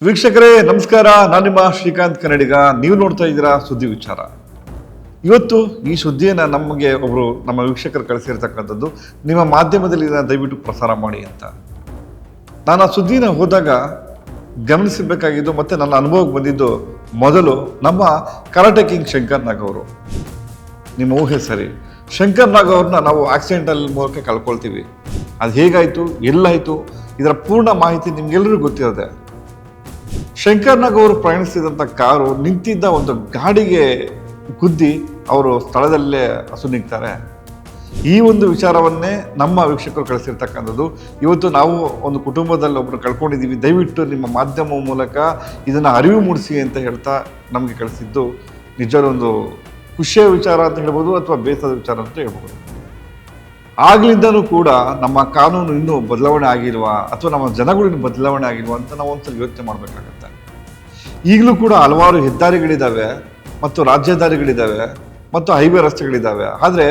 ವೀಕ್ಷಕರೇ ನಮಸ್ಕಾರ. ನಾನು ನಿಮ್ಮ ಶ್ರೀಕಾಂತ್ ಕನ್ನಡಿಗ. ನೀವು ನೋಡ್ತಾ ಇದ್ದೀರಾ ಸುದ್ದಿ ವಿಚಾರ. ಇವತ್ತು ಈ ಸುದ್ದಿಯನ್ನು ನಮಗೆ ಒಬ್ಬರು ನಮ್ಮ ವೀಕ್ಷಕರು ಕಳಿಸಿರ್ತಕ್ಕಂಥದ್ದು, ನಿಮ್ಮ ಮಾಧ್ಯಮದಲ್ಲಿ ದಯವಿಟ್ಟು ಪ್ರಸಾರ ಮಾಡಿ ಅಂತ. ನಾನು ಆ ಸುದ್ದಿನ ಹೋದಾಗ ಗಮನಿಸಬೇಕಾಗಿದ್ದು ಮತ್ತು ನನ್ನ ಅನುಭವಕ್ಕೆ ಬಂದಿದ್ದು, ಮೊದಲು ನಮ್ಮ ಕರಾಟೆ ಕಿಂಗ್ ಶಂಕರ್ ನಾಗ್ ಅವರು. ನಿಮ್ಮ ಊಹೆ ಸರಿ, ಶಂಕರ್ ನಾಗ್ ಅವ್ರನ್ನ ನಾವು ಆಕ್ಸಿಡೆಂಟಲ್ ಮೂಲಕ ಕಳ್ಕೊಳ್ತೀವಿ. ಅದು ಹೇಗಾಯಿತು, ಎಲ್ಲಾಯಿತು, ಇದರ ಪೂರ್ಣ ಮಾಹಿತಿ ನಿಮ್ಗೆಲ್ಲರಿಗೂ ಗೊತ್ತಿರುತ್ತೆ. ಶಂಕರ್ ನಾಗ್ ಅವರು ಪ್ರಯಾಣಿಸಿದಂಥ ಕಾರು ನಿಂತಿದ್ದ ಒಂದು ಗಾಡಿಗೆ ಗುದ್ದಿ ಅವರು ಸ್ಥಳದಲ್ಲೇ ಅಸುನೀಗ್ತಾರೆ. ಈ ಒಂದು ವಿಚಾರವನ್ನೇ ನಮ್ಮ ವೀಕ್ಷಕರು ಕಳಿಸಿರ್ತಕ್ಕಂಥದ್ದು. ಇವತ್ತು ನಾವು ಒಂದು ಕುಟುಂಬದಲ್ಲಿ ಒಬ್ಬರು ಕಳ್ಕೊಂಡಿದ್ದೀವಿ, ದಯವಿಟ್ಟು ನಿಮ್ಮ ಮಾಧ್ಯಮ ಮೂಲಕ ಇದನ್ನು ಅರಿವು ಮೂಡಿಸಿ ಅಂತ ಹೇಳ್ತಾ ನಮಗೆ ಕಳಿಸಿದ್ದು ನಿಜವಾದ ಒಂದು ಖುಷಿಯ ವಿಚಾರ ಅಂತ ಹೇಳ್ಬೋದು, ಅಥವಾ ಬೇಸರದ ವಿಚಾರ ಅಂತ ಹೇಳ್ಬೋದು. ಆಗ್ಲಿಂದನೂ ಕೂಡ ನಮ್ಮ ಕಾನೂನು ಇನ್ನೂ ಬದಲಾವಣೆ ಆಗಿಲ್ವಾ, ಅಥವಾ ನಮ್ಮ ಜನಗಳು ಇನ್ನೂ ಬದಲಾವಣೆ ಆಗಿಲ್ವಾ ಅಂತ ನಾವು ಒಂದ್ಸಲ ಯೋಚನೆ ಮಾಡಬೇಕಾಗತ್ತೆ. ಈಗಲೂ ಕೂಡ ಹಲವಾರು ಹೆದ್ದಾರಿಗಳಿದ್ದಾವೆ ಮತ್ತು ರಾಜ್ಯದಾರಿಗಳಿದ್ದಾವೆ ಮತ್ತು ಹೈವೇ ರಸ್ತೆಗಳಿದ್ದಾವೆ. ಆದರೆ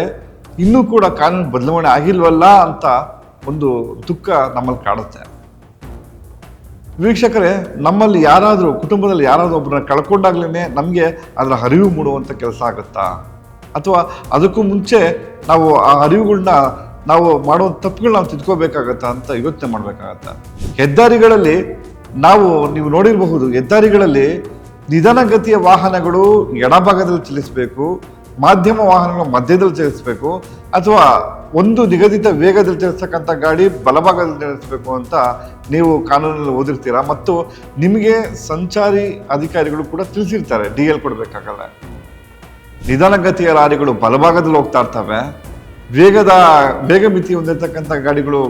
ಇನ್ನೂ ಕೂಡ ಕಾನೂನು ಬದಲಾವಣೆ ಆಗಿಲ್ವಲ್ಲ ಅಂತ ಒಂದು ದುಃಖ ನಮ್ಮಲ್ಲಿ ಕಾಡುತ್ತೆ. ವೀಕ್ಷಕರೇ, ನಮ್ಮಲ್ಲಿ ಯಾರಾದರೂ ಕುಟುಂಬದಲ್ಲಿ ಯಾರಾದರೂ ಒಬ್ಬರನ್ನ ಕಳ್ಕೊಂಡಾಗ್ಲೇ ನಮಗೆ ಅದರ ಅರಿವು ಮೂಡುವಂಥ ಕೆಲಸ ಆಗುತ್ತಾ, ಅಥವಾ ಅದಕ್ಕೂ ಮುಂಚೆ ನಾವು ಆ ಅರಿವುಗಳನ್ನ ನಾವು ಮಾಡೋ ತಪ್ಪುಗಳನ್ನ ನಾವು ತಿದ್ಕೋಬೇಕಾಗತ್ತಾ ಅಂತ ಯೋಚನೆ ಮಾಡಬೇಕಾಗತ್ತ. ಹೆದ್ದಾರಿಗಳಲ್ಲಿ ನೀವು ನೋಡಿರಬಹುದು, ಹೆದ್ದಾರಿಗಳಲ್ಲಿ ನಿಧಾನಗತಿಯ ವಾಹನಗಳು ಎಡಭಾಗದಲ್ಲಿ ಚಲಿಸಬೇಕು, ಮಾಧ್ಯಮ ವಾಹನಗಳು ಮಧ್ಯದಲ್ಲಿ ಚಲಿಸಬೇಕು, ಅಥವಾ ಒಂದು ನಿಗದಿತ ವೇಗದಲ್ಲಿ ಚಲಿಸ್ತಕ್ಕಂಥ ಗಾಡಿ ಬಲಭಾಗದಲ್ಲಿ ಚಲಿಸಬೇಕು ಅಂತ ನೀವು ಕಾನೂನಲ್ಲಿ ಓದಿರ್ತೀರ. ಮತ್ತು ನಿಮಗೆ ಸಂಚಾರಿ ಅಧಿಕಾರಿಗಳು ಕೂಡ ತಿಳಿಸಿರ್ತಾರೆ, DL ಕೊಡಬೇಕಾಗಲ್ಲ. ನಿಧಾನಗತಿಯ ಲಾರಿಗಳು ಬಲಭಾಗದಲ್ಲಿ ಹೋಗ್ತಾ ಇರ್ತವೆ, ವೇಗ ಮಿತಿ ಹೊಂದಿರತಕ್ಕಂಥ ಗಾಡಿಗಳು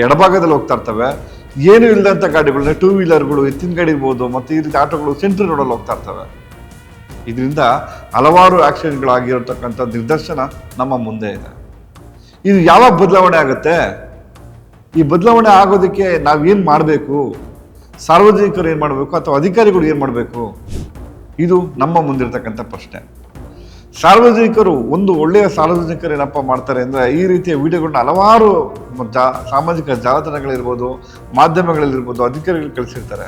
ಎಡಭಾಗದಲ್ಲಿ ಹೋಗ್ತಾ ಇರ್ತವೆ, ಏನು ಇಲ್ಲದಂಥ ಗಾಡಿಗಳನ್ನ ಟೂ ವೀಲರ್ಗಳು, ಎತ್ತಿನ ಗಾಡಿ ಇರ್ಬೋದು, ಮತ್ತು ಈ ರೀತಿ ಆಟೋಗಳು ಸೆಂಟ್ರಲ್ ರೋಡಲ್ಲಿ ಹೋಗ್ತಾ ಇರ್ತವೆ. ಇದರಿಂದ ಹಲವಾರು ಆಕ್ಸಿಡೆಂಟ್ಗಳಾಗಿರತಕ್ಕಂಥ ನಿದರ್ಶನ ನಮ್ಮ ಮುಂದೆ ಇದೆ. ಇದು ಯಾವಾಗ ಬದಲಾವಣೆ ಆಗುತ್ತೆ? ಈ ಬದಲಾವಣೆ ಆಗೋದಕ್ಕೆ ನಾವೇನು ಮಾಡಬೇಕು, ಸಾರ್ವಜನಿಕರು ಏನು ಮಾಡಬೇಕು, ಅಥವಾ ಅಧಿಕಾರಿಗಳು ಏನು ಮಾಡಬೇಕು? ಇದು ನಮ್ಮ ಮುಂದಿರ್ತಕ್ಕಂಥ ಪ್ರಶ್ನೆ. ಸಾರ್ವಜನಿಕರು, ಒಂದು ಒಳ್ಳೆಯ ಸಾರ್ವಜನಿಕರು ಏನಪ್ಪ ಮಾಡ್ತಾರೆ ಅಂದರೆ, ಈ ರೀತಿಯ ವಿಡಿಯೋಗಳನ್ನ ಹಲವಾರು ಸಾಮಾಜಿಕ ಜಾಲತಾಣಗಳಿರ್ಬೋದು, ಮಾಧ್ಯಮಗಳಲ್ಲಿರ್ಬೋದು ಅಧಿಕಾರಿಗಳು ಕಳಿಸಿರ್ತಾರೆ.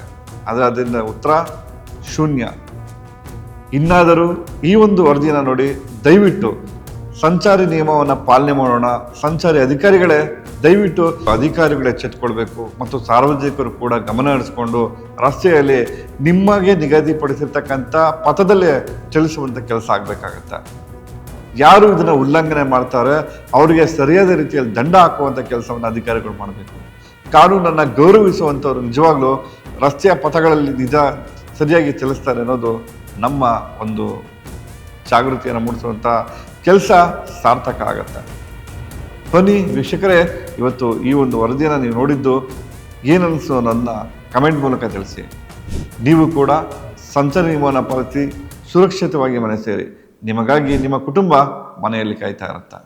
ಆದರೆ ಅದರಿಂದ ಉತ್ತರ ಶೂನ್ಯ. ಇನ್ನಾದರೂ ಈ ಒಂದು ವರದಿಯನ್ನು ನೋಡಿ ದಯವಿಟ್ಟು ಸಂಚಾರಿ ನಿಯಮವನ್ನು ಪಾಲನೆ ಮಾಡೋಣ. ಸಂಚಾರಿ ಅಧಿಕಾರಿಗಳೇ ದಯವಿಟ್ಟು ಎಚ್ಚೆತ್ತುಕೊಳ್ಬೇಕು, ಮತ್ತು ಸಾರ್ವಜನಿಕರು ಕೂಡ ಗಮನ ಹರಿಸ್ಕೊಂಡು ರಸ್ತೆಯಲ್ಲಿ ನಿಮಗೆ ನಿಗದಿಪಡಿಸಿರ್ತಕ್ಕಂಥ ಪಥದಲ್ಲೇ ಚಲಿಸುವಂಥ ಕೆಲಸ ಆಗಬೇಕಾಗತ್ತೆ. ಯಾರು ಇದನ್ನು ಉಲ್ಲಂಘನೆ ಮಾಡ್ತಾರೆ ಅವರಿಗೆ ಸರಿಯಾದ ರೀತಿಯಲ್ಲಿ ದಂಡ ಹಾಕುವಂಥ ಕೆಲಸವನ್ನು ಅಧಿಕಾರಿಗಳು ಮಾಡಬೇಕು. ಕಾನೂನನ್ನು ಗೌರವಿಸುವಂಥವ್ರು ನಿಜವಾಗ್ಲೂ ರಸ್ತೆಯ ಪಥಗಳಲ್ಲಿ ಸರಿಯಾಗಿ ಚಲಿಸ್ತಾರೆ ಅನ್ನೋದು ನಮ್ಮ ಒಂದು ಜಾಗೃತಿಯನ್ನು ಮೂಡಿಸುವಂಥ ಕೆಲಸ ಸಾರ್ಥಕ ಆಗತ್ತೆ. ಬನ್ನಿ ವೀಕ್ಷಕರೇ, ಇವತ್ತು ಈ ಒಂದು ವರದಿಯನ್ನು ನೀವು ನೋಡಿದ್ದು ಏನನ್ನಿಸು ನನ್ನ ಕಮೆಂಟ್ ಮೂಲಕ ತಿಳಿಸಿ. ನೀವು ಕೂಡ ಸಂಚಾರಿ ನಿಯಮವನ್ನು ಪಾಲಿಸಿ ಸುರಕ್ಷಿತವಾಗಿ ಮನೆ ಸೇರಿ. ನಿಮಗಾಗಿ ನಿಮ್ಮ ಕುಟುಂಬ ಮನೆಯಲ್ಲಿ ಕಾಯ್ತಾ ಇರುತ್ತೆ.